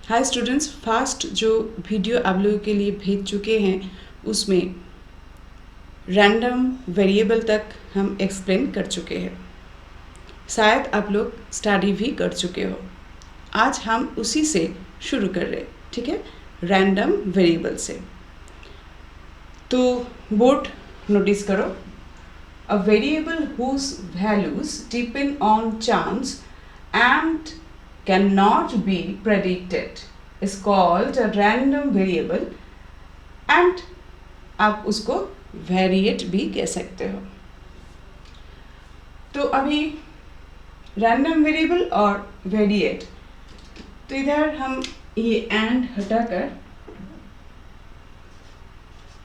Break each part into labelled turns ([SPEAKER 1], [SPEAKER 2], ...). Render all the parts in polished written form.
[SPEAKER 1] Hi students, fast जो video आप लोगों के लिए भेज चुके हैं उसमें रैंडम वेरिएबल तक हम एक्सप्लेन कर चुके हैं। शायद आप लोग स्टडी भी कर चुके हो। आज हम उसी से शुरू कर रहे हैं, ठीक है, रैंडम वेरिएबल से। तो बोर्ड नोटिस करो। A variable whose values depend on chance and cannot be predicted is called a random variable and आप उसको वेरिएट भी कह सकते हो। तो अभी रैंडम वेरिएबल और वेरिएट, तो इधर हम ये एंड हटाकर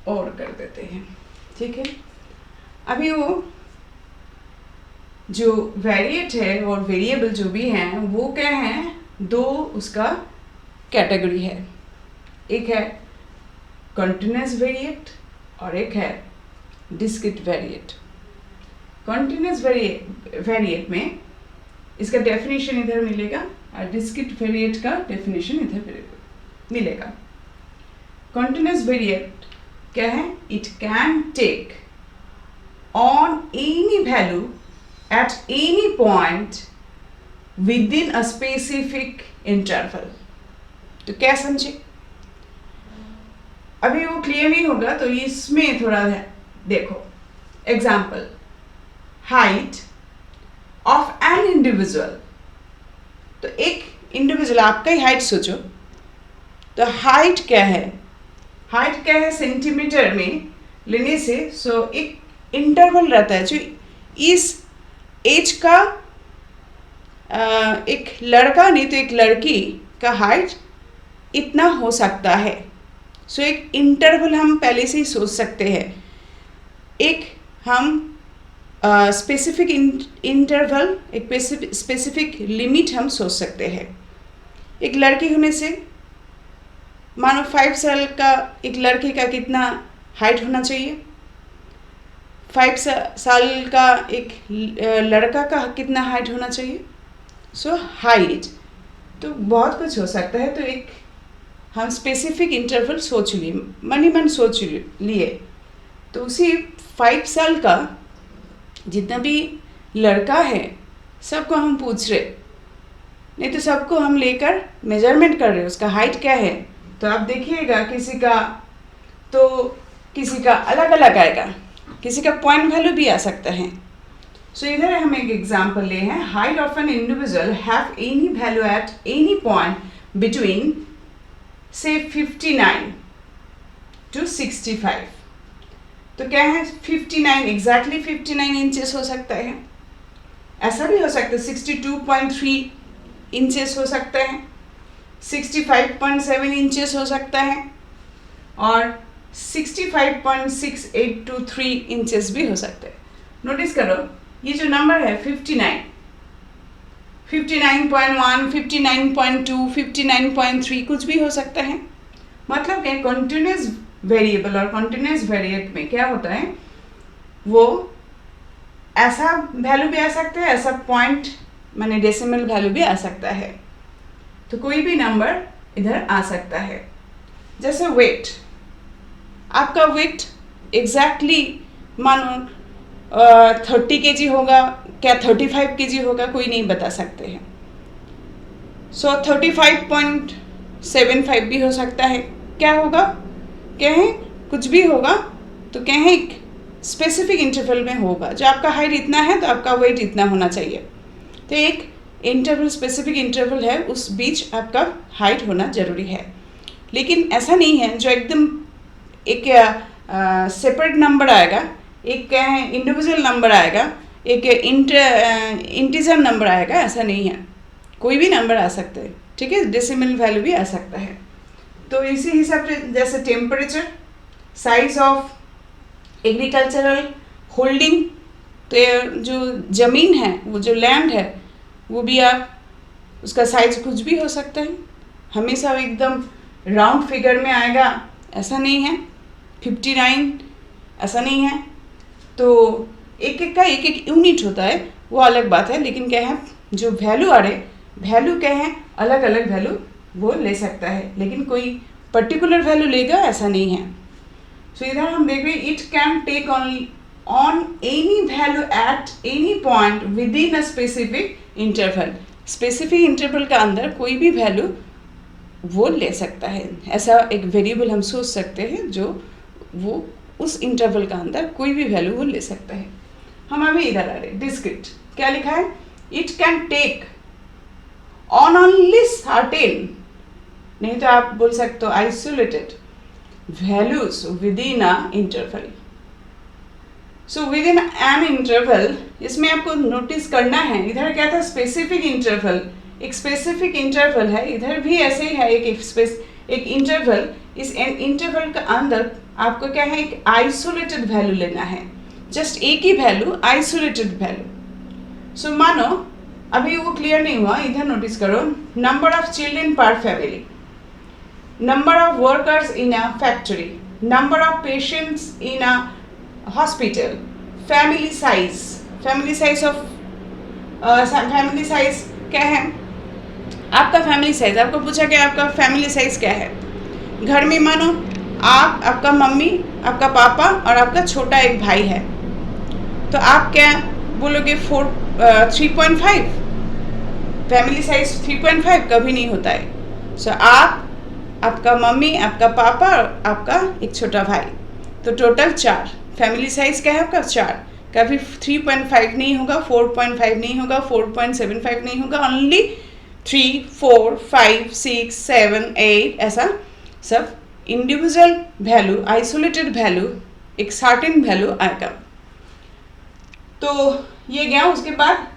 [SPEAKER 1] और कर देते हैं, ठीक है। अभी वो जो वेरिएट है और वेरिएबल जो भी हैं वो क्या हैं, दो उसका कैटेगरी है। एक है कंटिन्यूस वेरिएट और एक है डिस्क्रीट वेरिएट। कंटिन्यूस वेरिएट में इसका डेफिनेशन इधर मिलेगा और डिस्क्रीट वेरिएट का डेफिनेशन इधर मिलेगा। कंटिन्यूस वेरिएट क्या है, it can take on any value at any point within a specific interval। तो क्या समझे? अभी वो क्लियर नहीं होगा तो इसमें थोड़ा देखो। Example, height of an individual. तो एक इंडिविजुअल, आपका ही हाइट सोचो, तो हाइट क्या है? हाइट क्या है सेंटीमीटर में लेने से, सो एक इंटरवल रहता है जो इस एज का एक लड़का नहीं तो एक लड़की का हाइट इतना हो सकता है। सो एक इंटरवल हम पहले से ही सोच सकते हैं। एक हम स्पेसिफिक इंटरवल, एक स्पेसिफिक लिमिट हम सोच सकते हैं। एक लड़की होने से मानो 5 साल का एक लड़के का कितना हाइट होना चाहिए, 5 साल का एक लड़का का कितना हाइट होना चाहिए। सो हाइट तो बहुत कुछ हो सकता है। तो एक हम स्पेसिफिक इंटरवल सोच लिए, मन ही मन सोच लिए, तो उसी 5 साल का जितना भी लड़का है सबको हम पूछ रहे, नहीं तो सबको हम लेकर मेजरमेंट कर रहे, उसका हाइट क्या है। तो आप देखिएगा किसी का अलग अलग आएगा, किसी का पॉइंट वैल्यू भी आ सकता है। सो इधर हम एक एग्जांपल ले हैं, height of an individual have any value at any point between से 59 to 65। तो क्या है 59, एग्जैक्टली 59 इंचेस हो सकता है। ऐसा भी हो सकता है 62.3 इंचेस हो सकता है, 65.7 इंचेस हो सकता है और 65.6823 इंचेस भी हो सकते हैं। नोटिस करो ये जो नंबर है 59, 59.1, 59.2, 59.3 कुछ भी हो सकता है। मतलब क्या, कंटिन्यूस वेरिएबल और कंटिन्यूस वेरिएट में क्या होता है, वो ऐसा वैल्यू भी आ सकता है, ऐसा पॉइंट माने डेसिमल वैल्यू भी आ सकता है। तो कोई भी नंबर इधर आ सकता है। जैसे वेट, आपका वेट एग्जैक्टली मानो 30 kg होगा, क्या 35 kg होगा, कोई नहीं बता सकते हैं। सो 35.75 भी हो सकता है। क्या होगा, क्या है, कुछ भी होगा। तो क्या है, एक स्पेसिफिक इंटरवल में होगा। जो आपका हाइट इतना है तो आपका वेट इतना होना चाहिए। तो एक इंटरवल, स्पेसिफिक इंटरवल है, उस बीच आपका हाइट होना ज़रूरी है। लेकिन ऐसा नहीं है जो एकदम एक सेपरेट नंबर आएगा, एक क्या है इंडिविजुअल नंबर आएगा, एक इंटीजर नंबर आएगा, ऐसा नहीं है। कोई भी नंबर आ सकता है, ठीक है, डेसिमल वैल्यू भी आ सकता है। तो इसी हिसाब से जैसे temperature, size of agricultural holding, तो जो ज़मीन है, वो जो लैंड है, वो भी आप उसका साइज कुछ भी हो सकता है। हमेशा एकदम राउंड फिगर में आएगा ऐसा नहीं है, 59 ऐसा नहीं है। तो एक एक का एक एक यूनिट होता है, वो अलग बात है। लेकिन क्या है, जो वैल्यू आ रहे, वैल्यू क्या है, अलग अलग वैल्यू वो ले सकता है, लेकिन कोई पर्टिकुलर वैल्यू लेगा ऐसा नहीं है। सो इधर हम देख रहे हैं it can take on any value at any point within a specific interval. Specific interval का अंदर कोई भी वैल्यू वो ले सकता है। ऐसा एक वेरिएबल हम सोच सकते हैं जो वो उस इंटरवल का अंदर कोई भी वैल्यू वो ले सकता है। हम अभी इधर आ रहे हैं, डिस्क्रीट क्या लिखा है, it can take on only certain, नहीं तो आप बोल सकते हो isolated values within a interval. So within an interval, इसमें आपको नोटिस करना है, इधर क्या था स्पेसिफिक इंटरवल, एक स्पेसिफिक इंटरवल है, इधर भी ऐसे ही है एक इंटरवल। इस इंटरवल के अंदर आपको क्या है, एक आइसोलेटेड वैल्यू लेना है, जस्ट एक ही वैल्यू, आइसोलेटेड वैल्यू। सो मानो अभी वो क्लियर नहीं हुआ, इधर नोटिस करो, नंबर ऑफ चिल्ड्रन पर family, number of workers in a factory, number of patients in a hospital, family size of family size क्या है, आपका फैमिली साइज, आपको पूछा कि आपका फैमिली साइज क्या है। घर में मानो आप, आपका मम्मी, आपका पापा और आपका छोटा एक भाई है, तो आप क्या बोलोगे 3.5, फैमिली साइज 3.5 कभी नहीं होता है। सो आप, आपका मम्मी, आपका पापा और आपका एक छोटा भाई, तो टोटल 4, फैमिली साइज क्या है आपका 4, कभी 3.5 नहीं होगा, 4.5 नहीं होगा, 4.75 नहीं होगा, ओनली 3, 4, 5, 6, 7, 8 ऐसा सब इंडिविजुअल वैल्यू, आइसोलेटेड वैल्यू, एक सर्टेन वैल्यू आएगा। तो ये गया। उसके बाद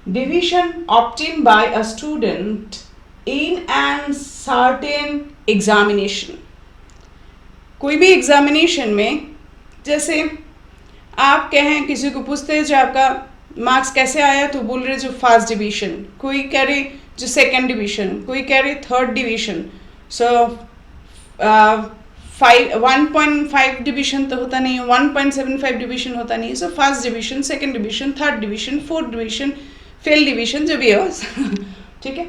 [SPEAKER 1] division obtain bye a student in an certain examination, कोई भी एग्जामिनेशन में, जैसे आप कहें किसी को पूछते हैं जो आपका मार्क्स कैसे आया, तो बोल रहे जो फर्स्ट डिवीजन, कोई कह रहे जो सेकंड डिवीजन, कोई कह रहे थर्ड डिवीजन। सो 1.5 डिवीजन तो होता नहीं है, 1.75 डिवीजन होता नहीं है। So first division, second division, third division, fourth division, fail division, जो भी हो ठीक है,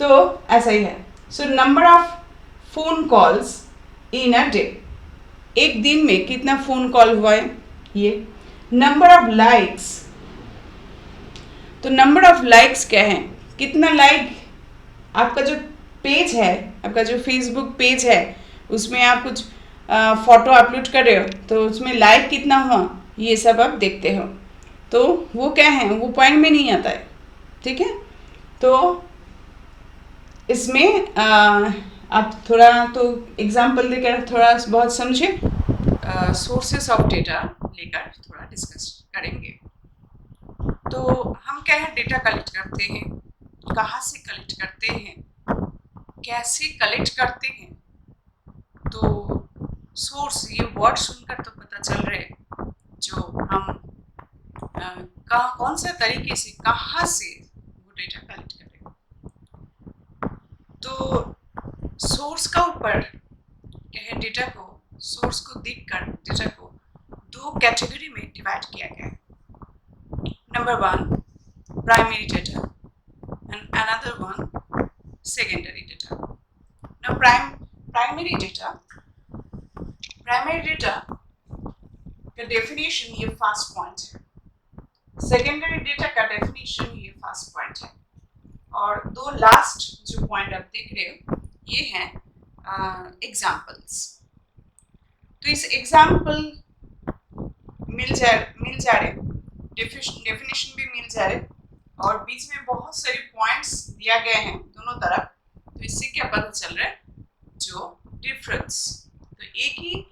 [SPEAKER 1] तो ऐसा ही है। So number of phone calls in a day, एक दिन में कितना फोन कॉल हुआ है ये। नंबर ऑफ लाइक्स, तो नंबर ऑफ लाइक्स क्या है, कितना लाइक आपका जो पेज है, आपका जो फेसबुक पेज है, उसमें आप कुछ फोटो अपलोड कर रहे हो, तो उसमें लाइक कितना हुआ ये सब आप देखते हो, तो वो क्या है, वो पॉइंट में नहीं आता है। ठीक है, तो इसमें आप थोड़ा तो एग्जाम्पल देकर थोड़ा बहुत समझे, सोर्सेस ऑफ डेटा लेकर थोड़ा डिस्कस करेंगे। तो हम क्या है, डेटा कलेक्ट करते हैं, कहाँ से कलेक्ट करते हैं, कैसे कलेक्ट करते हैं। तो सोर्स, ये वर्ड सुनकर तो पता चल रहा है जो हम कौन सा तरीके से, कहाँ से वो डेटा कलेक्ट करें। तो सोर्स का ऊपर क्या है, डेटा को, सोर्स को देखकर डेटा को 2 कैटेगरी में डिवाइड किया गया है। Number 1 primary data and another 1 secondary data. Now primary data का डेफिनेशन ये फर्स्ट पॉइंट है, सेकेंडरी डेटा का डेफिनेशन ये फर्स्ट पॉइंट है, और 2 लास्ट जो पॉइंट आप देख रहे हो ये हैं एग्जाम्पल्स। तो इस एग्जाम्पल मिल जा रहे, डेफिनेशन भी मिल जा रहे, और बीच में बहुत सारे पॉइंट्स दिया गए हैं दोनों तरफ। तो इससे क्या पता चल रहा है, जो डिफरेंस, तो एक ही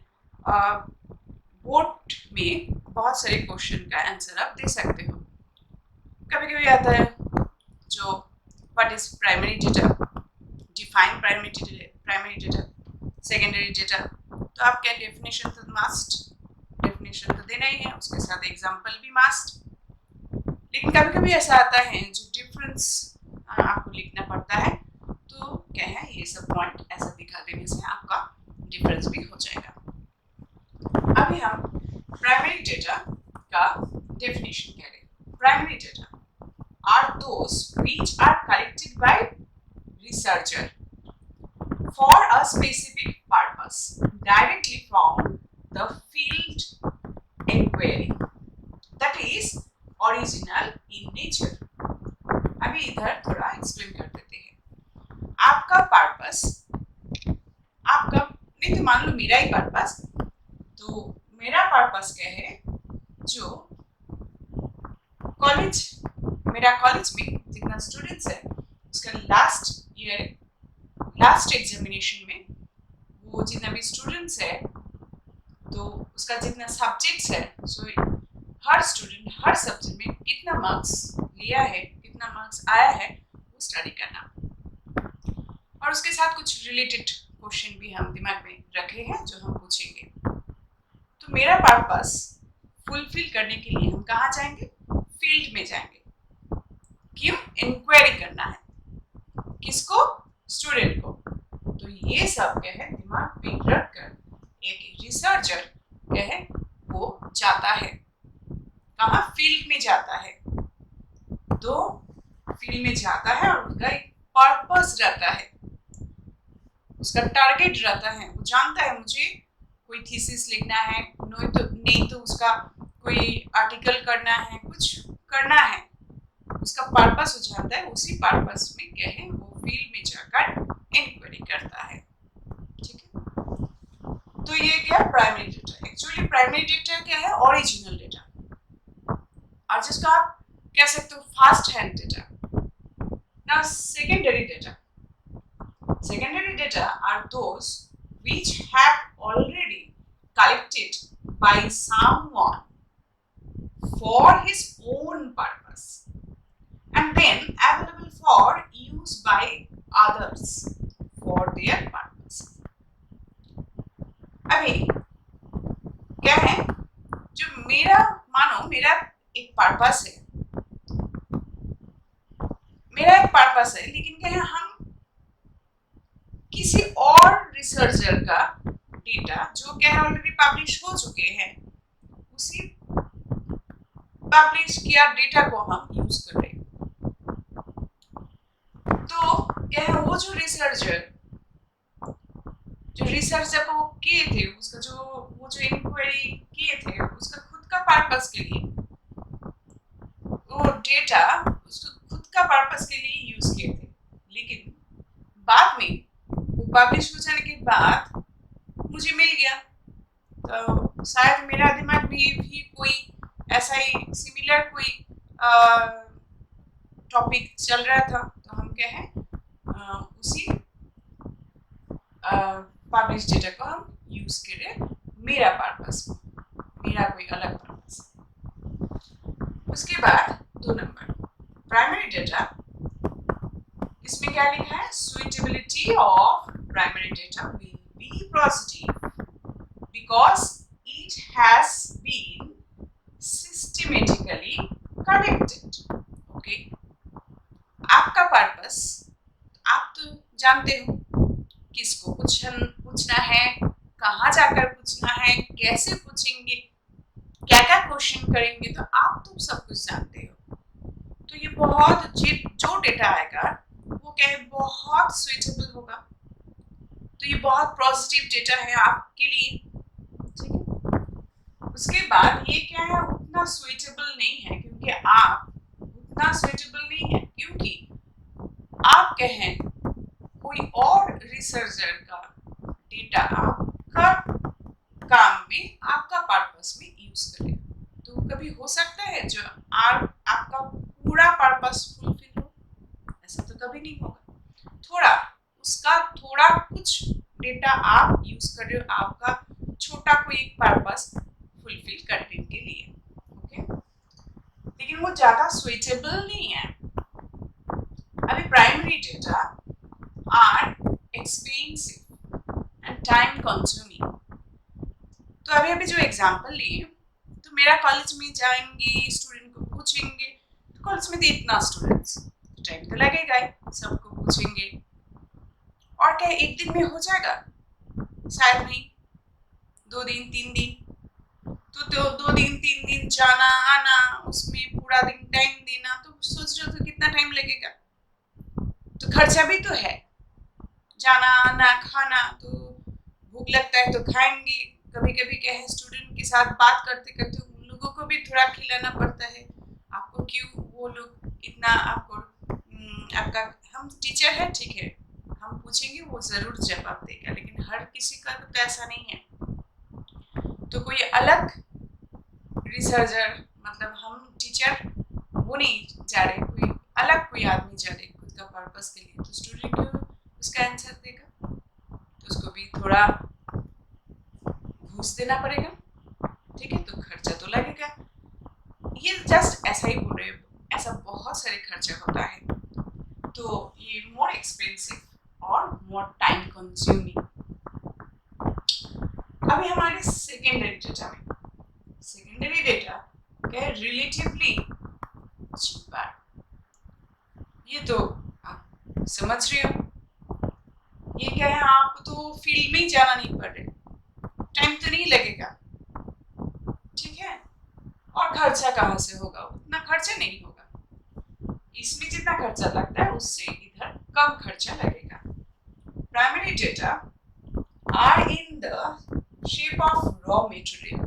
[SPEAKER 1] बोर्ड में बहुत सारे क्वेश्चन का आंसर आप दे सकते हो। कभी कभी आता है जो what is primary data, define primary data, secondary data, तो आप क्या डेफिनेशन तो मस्ट, डेफिनेशन तो देना ही है, उसके साथ एग्जांपल भी मस्ट। लेकिन कभी कभी ऐसा आता है जो डिफरेंस आपको लिखना पड़ता है, तो क्या है, ये सब पॉइंट ऐसा दिखा देने से आपका डिफरेंस भी हो जाएगा। अभी हम प्राइमरी डेटा का डेफिनेशन कह रहे हैं। Primary data are those which are collected by researcher for a specific purpose directly from the field inquiry that is original in nature. अभी इधर थोड़ा एक्सप्लेन कर देते हैं। आपका पर्पस, आपका नहीं तो मान लो मेरा ही पर्पस, तो मेरा पर्पस क्या है, जो कॉलेज, मेरा कॉलेज में जितना स्टूडेंट्स है उसका लास्ट ईयर, लास्ट एग्जामिनेशन में वो जितना भी स्टूडेंट्स है तो उसका जितना सब्जेक्ट्स है, सो हर स्टूडेंट हर सब्जेक्ट में कितना मार्क्स लिया है, कितना मार्क्स आया है, वो स्टडी करना। और उसके साथ कुछ रिलेटेड क्वेश्चन भी हम दिमाग में रखे हैं जो हम पूछेंगे। तो मेरा पर्पस फुलफिल करने के लिए हम कहाँ जाएंगे, फील्ड में जाएंगे। क्यों? इंक्वायरी करना है। किसको? स्टूडेंट को। तो ये सब क्या है, दिमाग में रख कर एक रिसर्चर क्या है वो जाता है, कहाँ? फील्ड में जाता है। तो फील्ड में जाता है और उसका एक पर्पस रहता है, उसका टारगेट रहता है। वो जानता है मुझे कोई थीसिस लिखना है, नहीं तो उसका कोई आर्टिकल करना है, कुछ करना है, उसका पर्पस हो जाता है। उसी पर्पस में क्या है वो फील्ड में जाकर इंक्वायरी करता है। ठीक है, तो ये क्या primary data. Actually primary data क्या है, ओरिजिनल डेटा, और जिसका आप कह सकते हो fast hand data. Now secondary data, secondary data are those which have already collected by someone for his own purpose and then available for use by others for their purpose. अभी क्या है, जो मेरा, मानो मेरा एक पर्पस है, मेरा एक पर्पस है, लेकिन क्या है, हम किसी और रिसर्चर का डेटा जो क्या है ऑलरेडी पब्लिश हो चुके हैं, उसी पब्लिश किया डेटा को हम यूज कर रहे हैं। तो क्या है, वो जो रिसर्चर को किए थे, उसका वो जो इंक्वायरी किए थे, उसका खुद का पर्पस के लिए वो डेटा उसको खुद का पर्पस के लिए यूज किए थे, लेकिन बाद में पब्लिश हो जाने के बाद मुझे मिल गया, तो शायद मेरा दिमाग में भी कोई ऐसा ही सिमिलर कोई टॉपिक चल रहा था, तो हम क्या है उसी पब्लिश डेटा को हम यूज करें मेरा पर्पस, मेरा कोई अलग पर्पस। उसके बाद 2 नंबर प्राइमरी डेटा, इसमें क्या लिखा है, suitability of primary data will be positive because it has been systematically collected. Okay, आपका पर्पस आप तो जानते हो, किसको पूछना है, कहाँ जाकर पूछना है, कैसे पूछेंगे, क्या क्या क्वेश्चन करेंगे, तो आप तो सब कुछ जानते हो। तो ये बहुत जो डेटा आएगा वो क्या है, बहुत सुइटेबल होगा, तो ये बहुत पॉजिटिव डेटा है आपके लिए। ठीक है, उसके बाद ये क्या है, उतना सुइटेबल नहीं है, क्योंकि आप उतना सुइटेबल नहीं है क्योंकि आप क्या है कोई और रिसर्चर का डेटा आपका काम में, आपका पर्पस में यूज करें। तो कभी हो सकता है जो आपका पूरा पर्पस फुलफिल हो, ऐसा तो कभी नहीं होगा। थोड़ा कुछ डेटा आप यूज कर रहे हो आपका छोटा कोई पर्पस फुलफिल करने के लिए। ओके, लेकिन वो ज्यादा सुइटेबल नहीं है। अभी primary data are expensive and time consuming. तो अभी जो एग्जांपल लिए, तो मेरा कॉलेज में जाएंगे, स्टूडेंट को पूछेंगे, तो कॉलेज में तो इतना स्टूडेंट्स, टाइम तो लगेगा ही, सबको पूछेंगे, और क्या एक दिन में हो जाएगा? शायद नहीं, 2 दिन 3 दिन, तो 2 दिन 3 दिन जाना आना, उसमें पूरा दिन टाइम देना, तो सोच रहे हो तो कितना टाइम लगेगा, तो खर्चा भी तो है। जाना आना, खाना, तो भूख लगता है तो खाएंगे। कभी कभी क्या है, स्टूडेंट के साथ बात करते करते उन लोगों को भी थोड़ा खिलाना पड़ता है। आपको क्यों वो लोग इतना आपको आपका, हम टीचर है ठीक है, हम पूछेंगे वो जरूर जवाब देगा, लेकिन हर किसी का तो ऐसा नहीं है। तो कोई अलग रिसर्चर, मतलब हम टीचर वो नहीं जा रहे, कोई अलग कोई आदमी जा रहे खुद का पर्पस के लिए, तो स्टूडेंट क्यों उसका आंसर देगा? तो उसको भी थोड़ा घूस देना पड़ेगा, ठीक है, तो खर्चा तो लगेगा। ये जस्ट ऐसा ही बोल रहे हैं, ऐसा बहुत सारे खर्चा होता है, तो ये मोर एक्सपेंसिव और मोर टाइम कंज्यूमिंग। अभी हमारे सेकेंडरी डेटा में, सेकेंडरी डेटा क्या है, रिलेटिवली चीपर। ये तो आप समझ रहे हो, ये क्या है, आपको तो फील्ड में ही जाना नहीं पड़ रहा, टाइम तो नहीं लगेगा, ठीक है, और खर्चा कहाँ से होगा? उतना खर्चा नहीं होगा। इसमें जितना खर्चा लगता है उससे इधर कम खर्चा लगेगा। Primary data are in the shape of raw material.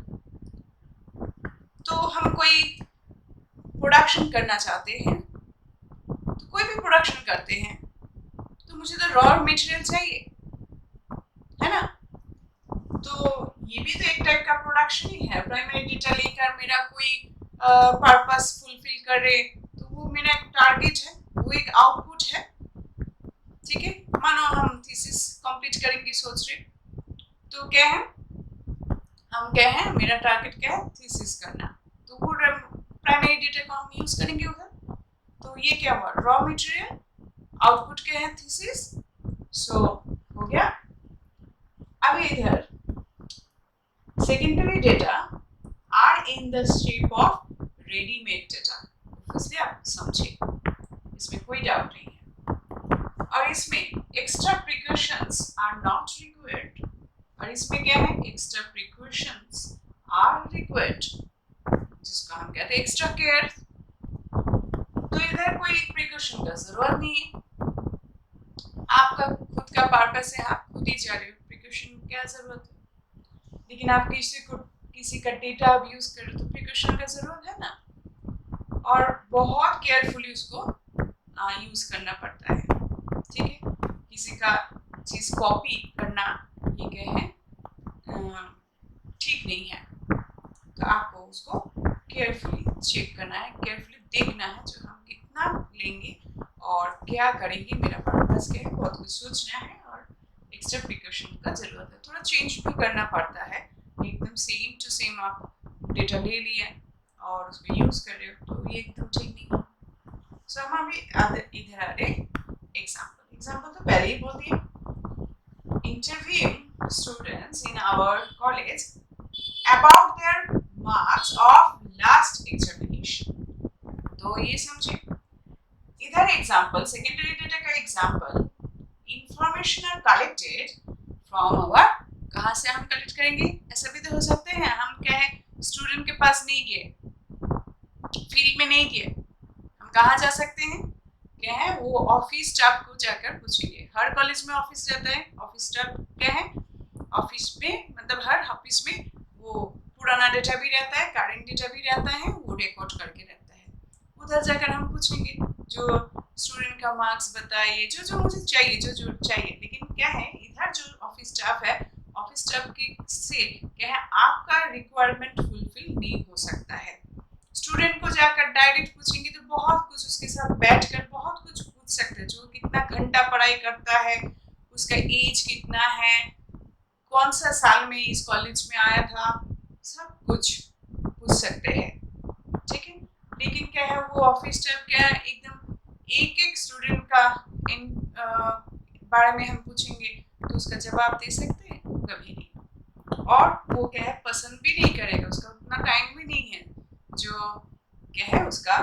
[SPEAKER 1] तो हम कोई प्रोडक्शन करना चाहते हैं, तो कोई भी प्रोडक्शन करते हैं तो मुझे तो रॉ मटेरियल चाहिए, है ना? तो ये भी तो एक टाइप का प्रोडक्शन ही है। प्राइमरी डेटा लेकर मेरा कोई पर्पस फुलफिल करे, तो वो मेरा एक टारगेट है, वो एक आउटपुट है, ठीक है। मानो हम थीसिस कंप्लीट करेंगे सोच रहे, तो क्या है, हम क्या है, मेरा टारगेट क्या है, थीसिस करना, तो वो प्राइमरी डेटा को हम यूज करेंगे उधर। तो ये क्या हुआ, रॉ मटेरियल, आउटपुट क्या है, थीसिस, सो हो गया। अब इधर secondary data are in the shape of readymade data, इसलिए आप समझे, इसमें कोई डाउट नहीं है। और इसमें extra precautions are not required, और इसमें क्या है, एक्स्ट्रा प्रिकॉशंस आर रिक्वायर्ड, जिसको हम कहते हैं एक्स्ट्रा केयर। तो इधर कोई प्रिकॉशन का जरूरत नहीं है, आपका खुद का पर्पस है, आप खुद ही जा रहे हो, प्रिकॉशन की क्या जरूरत है? लेकिन आप किसी का डेटा आप यूज कर रहे हो तो प्रिकॉशन का जरूरत है ना, और बहुत केयरफुली उसको यूज करना पड़ता है, ठीक है। किसी का चीज कॉपी करना ये क्या है, ठीक नहीं है, तो आपको उसको केयरफुली चेक करना है, केयरफुली देखना है जो हम कितना लेंगे और क्या करेंगे, मेरा पर्पस क्या है, बहुत कुछ सोचना है, और एक्स्ट्रा प्रिकॉशन का जरूरत है। थोड़ा चेंज भी करना पड़ता है, एकदम सेम टू सेम आप डेटा ले लिया और उसको यूज कर रहे हो तो ये एकदम ठीक नहीं है। सो हम अभी इधर आ रहे एग्जाम्पल तो पहले ही बोल दिया, interviewing students in our college about their marks of last examination। तो ये समझे, इधर एग्जाम्पल सेकेंडरी डेटा का example, information are collected from our, कहाँ से हम कलेक्ट करेंगे, ऐसा भी तो हो सकते हैं, हम क्या है, स्टूडेंट के पास नहीं गए, फील्ड में नहीं गए, हम कहाँ जा सकते हैं, क्या है, वो ऑफिस स्टाफ को जाकर पूछेंगे। हर कॉलेज में ऑफिस रहता है, ऑफिस स्टाफ क्या है, ऑफिस में मतलब हर ऑफिस में वो पुराना डेटा भी रहता है, करंट डेटा भी रहता है, वो रिकॉर्ड करके रहता है। उधर जाकर हम पूछेंगे, जो स्टूडेंट का मार्क्स बताइए, जो जो मुझे चाहिए, जो जो चाहिए। लेकिन क्या है, इधर जो ऑफिस स्टाफ है, ऑफिस स्टाफ के से क्या है, आपका रिक्वायरमेंट फुलफिल नहीं हो सकता है। स्टूडेंट को जाकर डायरेक्ट पूछेंगे तो बहुत कुछ, उसके साथ बैठकर बहुत कुछ पूछ सकते हैं, जो कितना घंटा पढ़ाई करता है, उसका एज कितना है, कौन सा साल में इस कॉलेज में आया था, सब कुछ पूछ सकते हैं, ठीक है। लेकिन क्या है, वो ऑफिस स्टाफ क्या है, एकदम एक एक स्टूडेंट का इन बारे में हम पूछेंगे तो उसका जवाब दे सकते हैं, कभी नहीं। और वो क्या है, पसंद भी नहीं करेगा, उसका उतना टाइम भी नहीं है, जो क्या है, उसका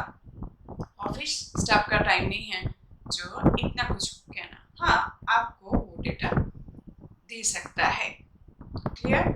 [SPEAKER 1] ऑफिस स्टाफ का टाइम नहीं है जो इतना कुछ कहना। हाँ, आपको वो डेटा दे सकता है, क्लियर।